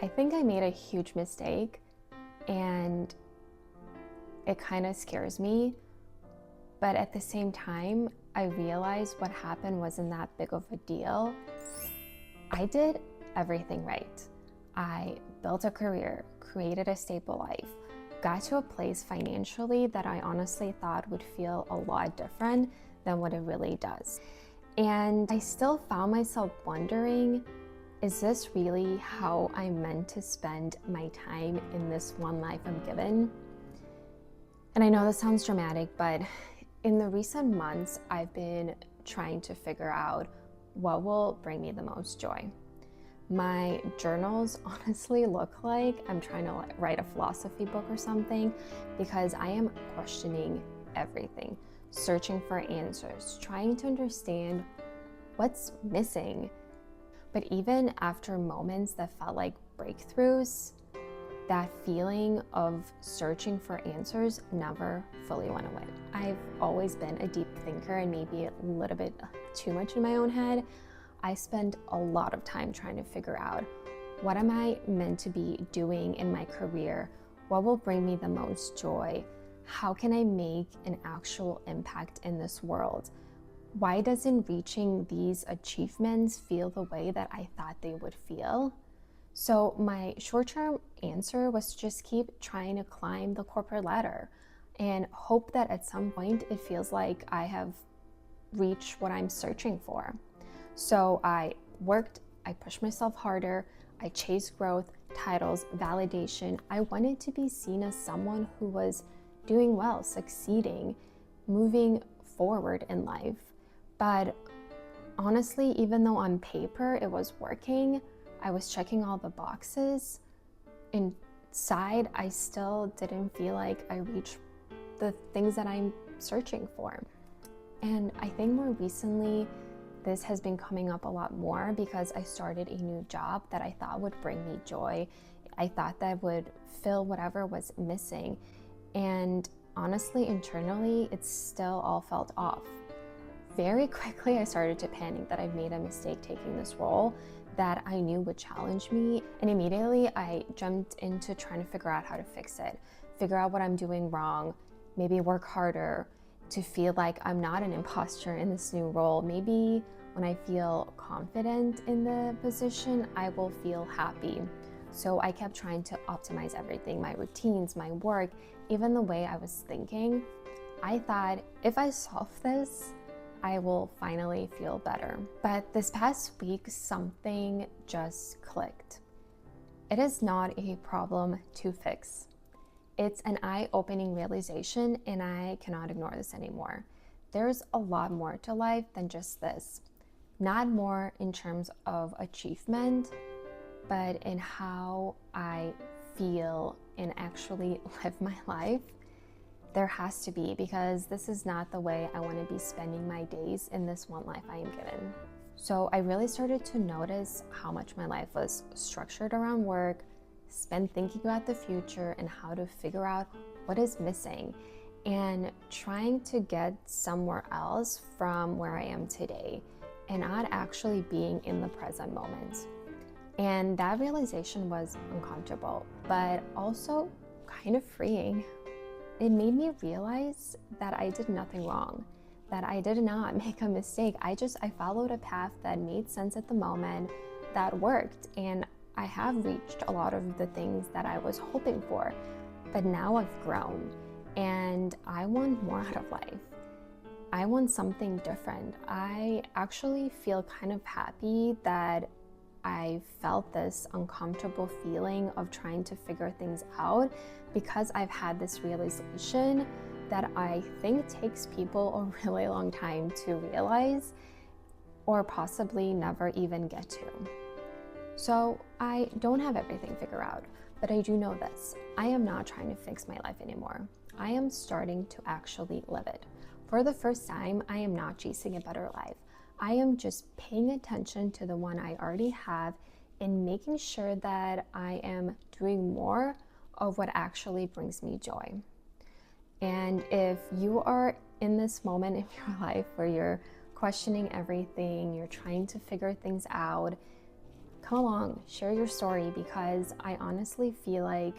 I think I made a huge mistake and it kind of scares me. But at the same time, I realized what happened wasn't that big of a deal. I did everything right. I built a career, created a stable life, got to a place financially that I honestly thought would feel a lot different than what it really does. And I still found myself wondering, is this really how I'm meant to spend my time in this one life I'm given? And I know this sounds dramatic, but in the recent months, I've been trying to figure out what will bring me the most joy. My journals honestly look like I'm trying to write a philosophy book or something, because I am questioning everything, searching for answers, trying to understand what's missing. But even after moments that felt like breakthroughs, that feeling of searching for answers never fully went away. I've always been a deep thinker and maybe a little bit too much in my own head. I spend a lot of time trying to figure out, what am I meant to be doing in my career? What will bring me the most joy? How can I make an actual impact in this world? Why doesn't reaching these achievements feel the way that I thought they would feel? So my short-term answer was to just keep trying to climb the corporate ladder and hope that at some point it feels like I have reached what I'm searching for. So I worked, I pushed myself harder, I chased growth, titles, validation. I wanted to be seen as someone who was doing well, succeeding, moving forward in life. But honestly, even though on paper it was working, I was checking all the boxes, inside I still didn't feel like I reached the things that I'm searching for. And I think more recently, this has been coming up a lot more because I started a new job that I thought would bring me joy. I thought that would fill whatever was missing. And honestly, internally, it still all felt off. Very quickly, I started to panic that I've made a mistake taking this role that I knew would challenge me. And immediately I jumped into trying to figure out how to fix it, figure out what I'm doing wrong, maybe work harder to feel like I'm not an imposter in this new role. Maybe when I feel confident in the position, I will feel happy. So I kept trying to optimize everything, my routines, my work, even the way I was thinking. I thought, if I solve this, I will finally feel better. But this past week, something just clicked. It is not a problem to fix. It's an eye-opening realization, and I cannot ignore this anymore. There's a lot more to life than just this. Not more in terms of achievement, but in how I feel and actually live my life. There has to be, because this is not the way I want to be spending my days in this one life I am given. So I really started to notice how much my life was structured around work, spent thinking about the future and how to figure out what is missing, and trying to get somewhere else from where I am today and not actually being in the present moment. And that realization was uncomfortable, but also kind of freeing. It made me realize that I did nothing wrong, that I did not make a mistake. I followed a path that made sense at the moment, that worked, and I have reached a lot of the things that I was hoping for. But now I've grown and I want more out of life. I want something different. I actually feel kind of happy that I felt this uncomfortable feeling of trying to figure things out, because I've had this realization that I think takes people a really long time to realize, or possibly never even get to. So I don't have everything figured out, but I do know this. I am not trying to fix my life anymore. I am starting to actually live it. For the first time, I am not chasing a better life. I am just paying attention to the one I already have and making sure that I am doing more of what actually brings me joy. And if you are in this moment in your life where you're questioning everything, you're trying to figure things out, come along, share your story, because I honestly feel like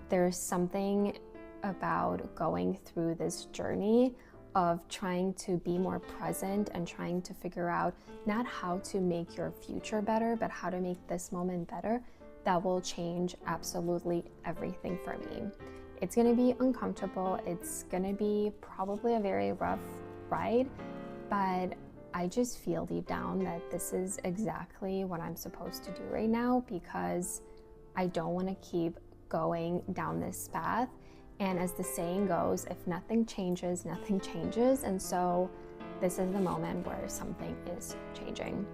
there's something about going through this journey of trying to be more present and trying to figure out not how to make your future better, but how to make this moment better, that will change absolutely everything for me. It's gonna be uncomfortable. It's gonna be probably a very rough ride, but I just feel deep down that this is exactly what I'm supposed to do right now, because I don't want to keep going down this path. And as the saying goes, if nothing changes, nothing changes. And so this is the moment where something is changing.